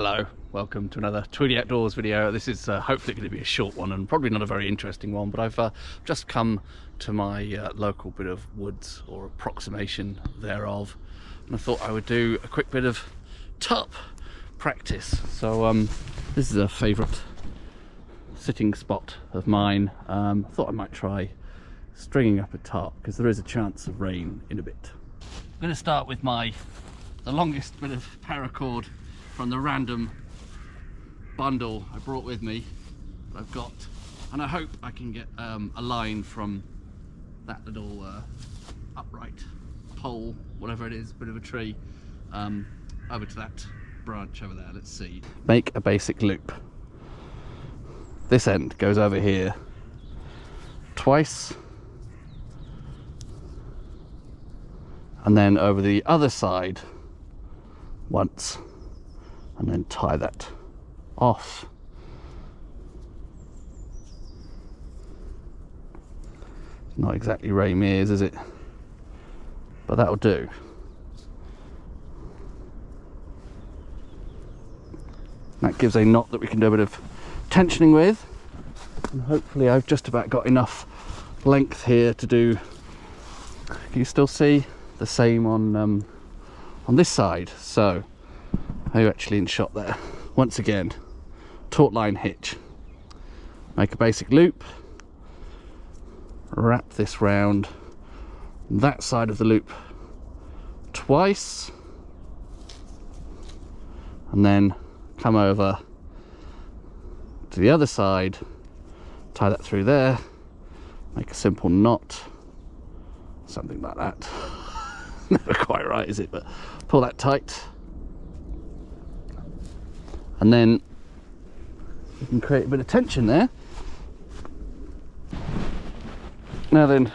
Hello, welcome to another Tweedy Outdoors video. This is hopefully going to be a short one and probably not a very interesting one, but I've just come to my local bit of woods, or approximation thereof, and I thought I would do a quick bit of tarp practice. So this is a favourite sitting spot of mine. I thought I might try stringing up a tarp because there is a chance of rain in a bit. I'm going to start with the longest bit of paracord from the random bundle I brought with me that I've got, and I hope I can get a line from that little upright pole, whatever it is, bit of a tree, over to that branch over there. Let's see. Make a basic loop. This end goes over here twice, and then over the other side once, and then tie that off. It's not exactly Ray Mears, is it? But that'll do. That gives a knot that we can do a bit of tensioning with, and hopefully I've just about got enough length here to do. Can you still see the same on this side? So are you actually in shot there? Once again, taut line hitch. Make a basic loop, wrap this round that side of the loop twice, and then come over to the other side, tie that through there, make a simple knot, something like that. Never quite right, is it? But pull that tight, and then you can create a bit of tension there. Now then,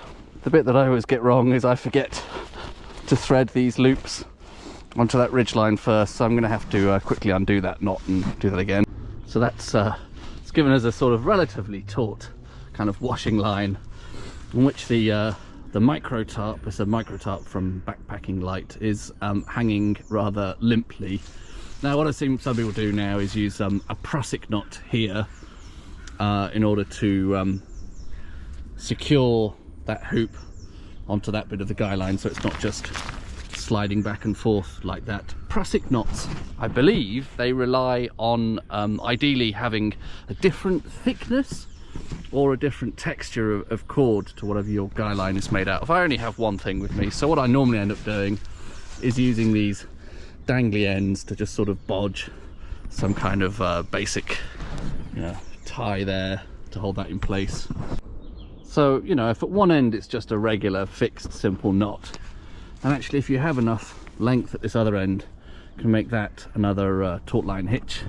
the bit that I always get wrong is I forget to thread these loops onto that ridgeline first, so I'm going to have to quickly undo that knot and do that again. So that's it's given us a sort of relatively taut kind of washing line, in which the Microtarp, it's a Microtarp from Backpackinglight, is hanging rather limply. Now what I've seen some people do now is use a prusik knot here in order to secure that hoop onto that bit of the guy line, so it's not just sliding back and forth like that. Prusik knots, I believe, they rely on ideally having a different thickness or a different texture of cord to whatever your guy line is made out of. I only have one thing with me, so what I normally end up doing is using these dangly ends to just sort of bodge some kind of basic, tie there to hold that in place. So, if at one end it's just a regular fixed simple knot, and actually if you have enough length at this other end, you can make that another taut line hitch,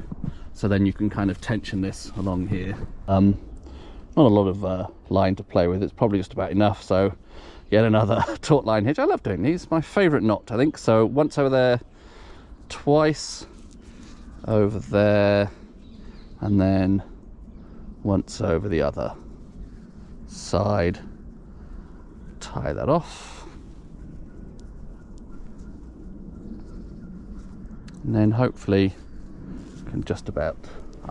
so then you can kind of tension this along here. Not a lot of line to play with, it's probably just about enough, so yet another taut line hitch. I love doing these, my favourite knot, I think. So once over there, twice over there, and then once over the other side. Tie that off, and then hopefully can just about,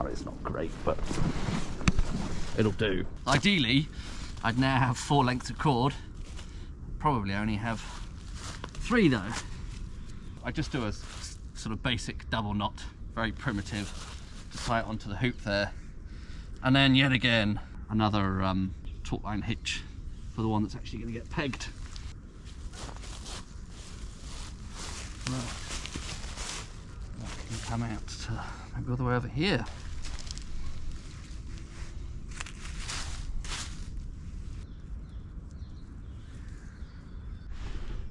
it's not great, but it'll do. Ideally I'd now have 4 lengths of cord, probably only have 3 though. I just do a sort of basic double knot, very primitive, to tie it onto the hoop there, and then yet again another taut line hitch for the one that's actually going to get pegged. Right. That can come out to maybe all the way over here.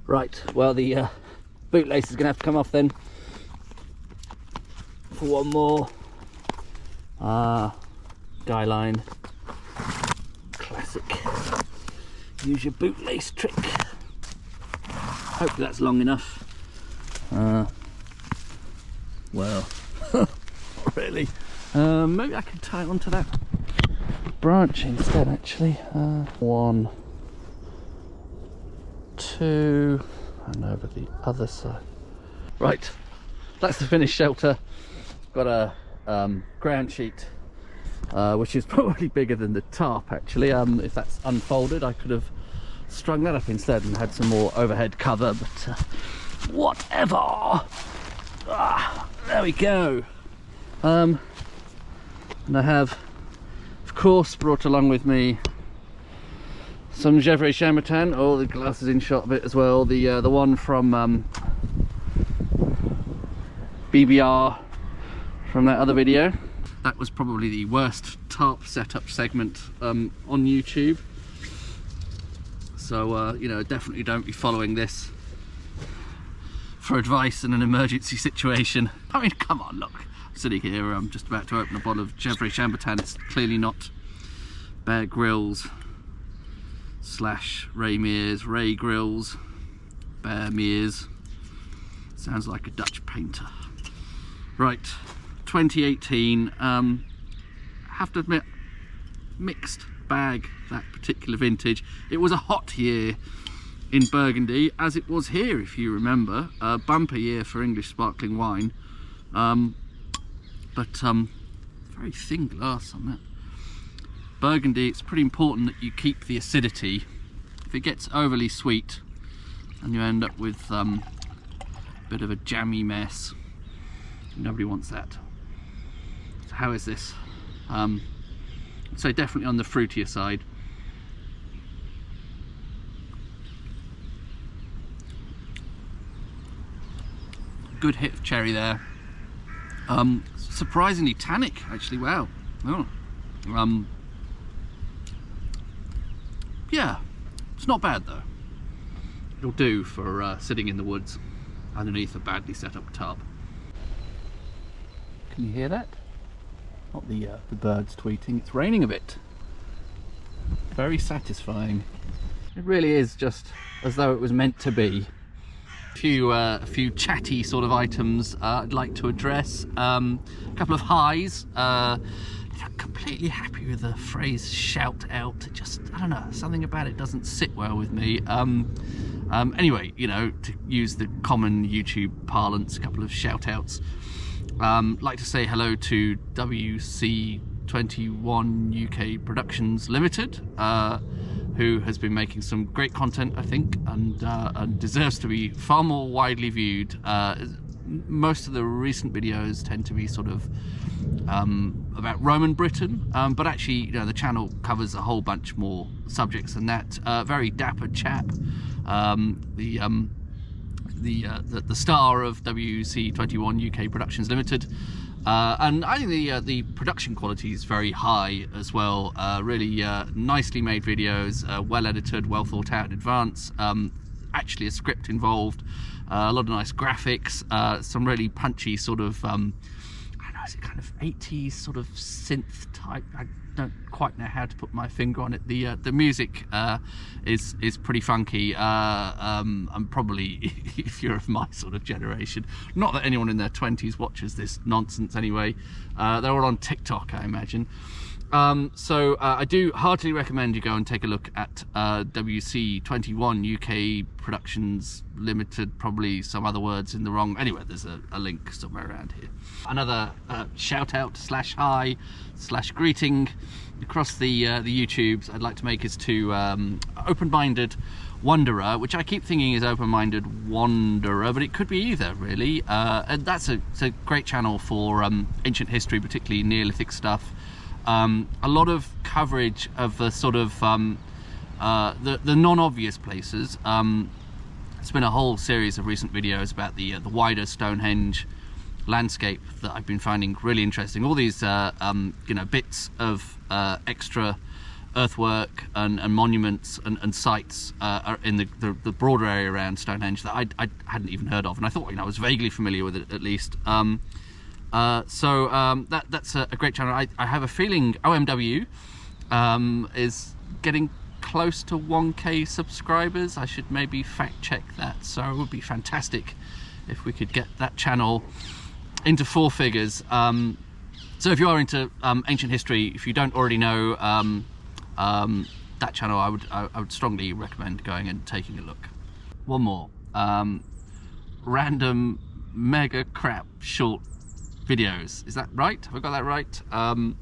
Right, well the bootlace is going to have to come off then for one more guy line. Classic. Use your bootlace trick. Hopefully that's long enough. Well, not really. Maybe I can tie it onto that branch instead, actually. 1, 2, and over the other side. Right, that's the finished shelter. got a ground sheet, which is probably bigger than the tarp actually. If that's unfolded, I could have strung that up instead and had some more overhead cover, but whatever. There we go. And I have, of course, brought along with me some Gevrey Chambertin. Oh, the glass is in shot a bit as well. The one from BBR from that other video. That was probably the worst tarp setup segment on YouTube. So you know, definitely don't be following this for advice in an emergency situation. I mean, come on, look. I'm sitting here, I'm just about to open a bottle of Gevrey Chambertin. It's clearly not Bear Grylls / Ray Mears, Ray Grylls, Bear Mears. Sounds like a Dutch painter. Right, 2018. Have to admit, mixed bag, that particular vintage. It was a hot year in Burgundy, as it was here, if you remember. A bumper year for English sparkling wine, but very thin glass on that. Burgundy, it's pretty important that you keep the acidity. If it gets overly sweet and you end up with a bit of a jammy mess, nobody wants that. So how is this? So definitely on the fruitier side. Good hit of cherry there. Surprisingly tannic, actually. Wow. Oh. Yeah, it's not bad though. It'll do for sitting in the woods underneath a badly set up tarp. Can you hear that? Not the birds tweeting. It's raining a bit. Very satisfying. It really is just as though it was meant to be. A few chatty sort of items I'd like to address. A couple of highs. Completely happy with the phrase "shout out." It just, I don't know, something about it doesn't sit well with me. Anyway, you know, to use the common YouTube parlance, a couple of shout outs. Like to say hello to WC21 UK Productions Limited, who has been making some great content, I think, and deserves to be far more widely viewed. Most of the recent videos tend to be sort of about Roman Britain, but actually, you know, the channel covers a whole bunch more subjects than that. Very dapper chap, the star of WC21 UK Productions Limited, and I think the production quality is very high as well. Really nicely made videos, well edited, well thought out in advance. Actually a script involved, a lot of nice graphics, some really punchy sort of I don't know, is it kind of 80s sort of synth type? I don't quite know how to put my finger on it. The music is pretty funky. And probably, if you're of my sort of generation, not that anyone in their 20s watches this nonsense anyway, they're all on TikTok, I imagine. So I do heartily recommend you go and take a look at WC21 UK Productions Limited, probably some other words in the wrong. Anyway, there's a link somewhere around here. Another shout out / hi / greeting across the YouTubes I'd like to make is to Open-Minded Wanderer, which I keep thinking is Open-Minded Wanderer, but it could be either, really. And it's a great channel for ancient history, particularly Neolithic stuff. A lot of coverage of the sort of the non-obvious places. It's been a whole series of recent videos about the wider Stonehenge landscape that I've been finding really interesting. All these you know, bits of extra earthwork and monuments and sites are in the broader area around Stonehenge that I hadn't even heard of, and I thought, you know, I was vaguely familiar with it at least. That's a great channel. I have a feeling OMW is getting close to 1K subscribers. I should maybe fact check that. So it would be fantastic if we could get that channel into 4 figures. So if you are into ancient history, if you don't already know that channel, I would strongly recommend going and taking a look. One more random mega crap short videos. Is that right? Have I got that right? I'm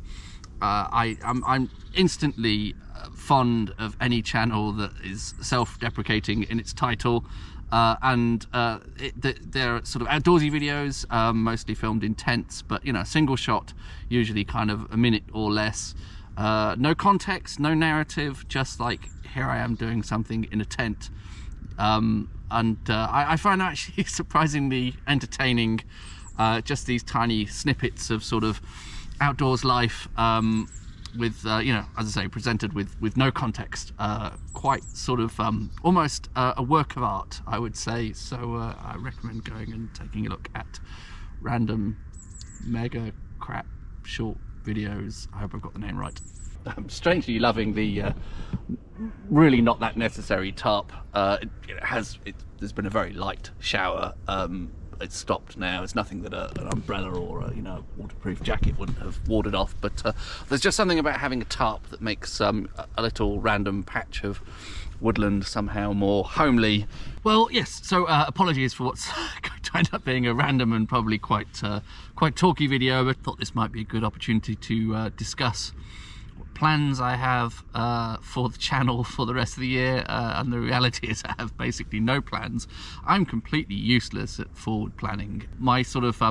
instantly fond of any channel that is self-deprecating in its title, and they're sort of outdoorsy videos, mostly filmed in tents, but you know, single shot, usually kind of a minute or less. No context, no narrative, just like here I am doing something in a tent. I find that actually surprisingly entertaining, just these tiny snippets of sort of outdoors life, with you know, as I say, presented with no context, quite sort of almost a work of art, I would say. So I recommend going and taking a look at random mega crap short videos. I hope I've got the name right. I'm strangely loving the really not that necessary tarp. There's been a very light shower. It's stopped now. It's nothing that an umbrella or a, you know, waterproof jacket wouldn't have warded off, but there's just something about having a tarp that makes a little random patch of woodland somehow more homely. Well, yes, so apologies for what's going to end up being a random and probably quite talky video, but I thought this might be a good opportunity to discuss what plans I have for the channel for the rest of the year, and the reality is I have basically no plans. I'm completely useless at forward planning. My sort of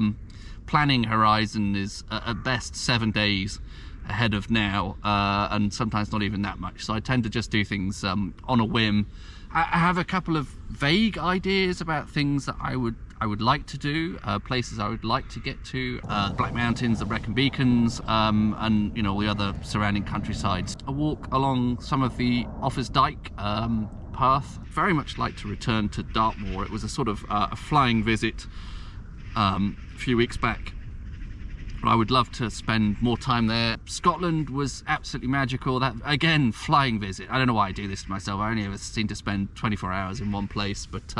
planning horizon is at best 7 days ahead of now, and sometimes not even that much, so I tend to just do things on a whim. I have a couple of vague ideas about things that I would like to do, places I would like to get to, the Black Mountains, the Brecon Beacons, and you know, all the other surrounding countrysides. A walk along some of the Offa's Dyke path. Very much like to return to Dartmoor. It was a sort of a flying visit a few weeks back. I would love to spend more time there. Scotland was absolutely magical. That, again, flying visit. I don't know why I do this to myself. I only ever seem to spend 24 hours in one place, but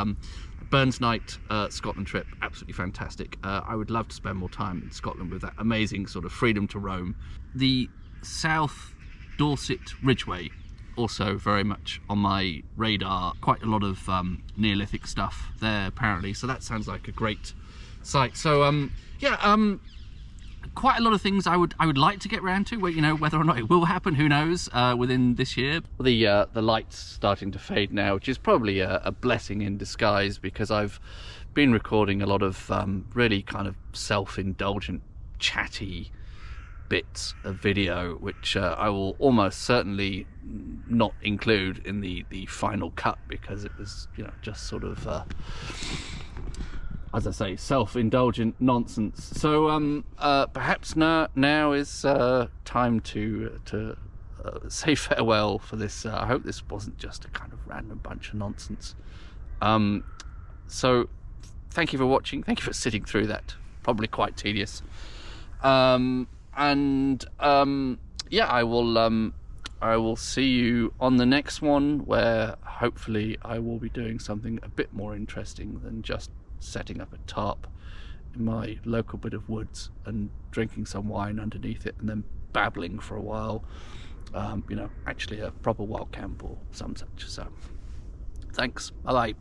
Burns Night Scotland trip, absolutely fantastic. I would love to spend more time in Scotland with that amazing sort of freedom to roam. The South Dorset Ridgeway, also very much on my radar. Quite a lot of Neolithic stuff there apparently, so that sounds like a great site. So yeah, quite a lot of things I would like to get round to. You know, whether or not it will happen, who knows, within this year. The light's starting to fade now, which is probably a blessing in disguise, because I've been recording a lot of really kind of self-indulgent, chatty bits of video, which I will almost certainly not include in the final cut, because it was, you know, just sort of as I say, self-indulgent nonsense. So perhaps now is time to say farewell for this. I hope this wasn't just a kind of random bunch of nonsense. So thank you for watching. Thank you for sitting through that. Probably quite tedious. Yeah, I will see you on the next one, where hopefully I will be doing something a bit more interesting than just setting up a tarp in my local bit of woods and drinking some wine underneath it and then babbling for a while. You know, actually a proper wild camp or some such. So thanks, bye bye.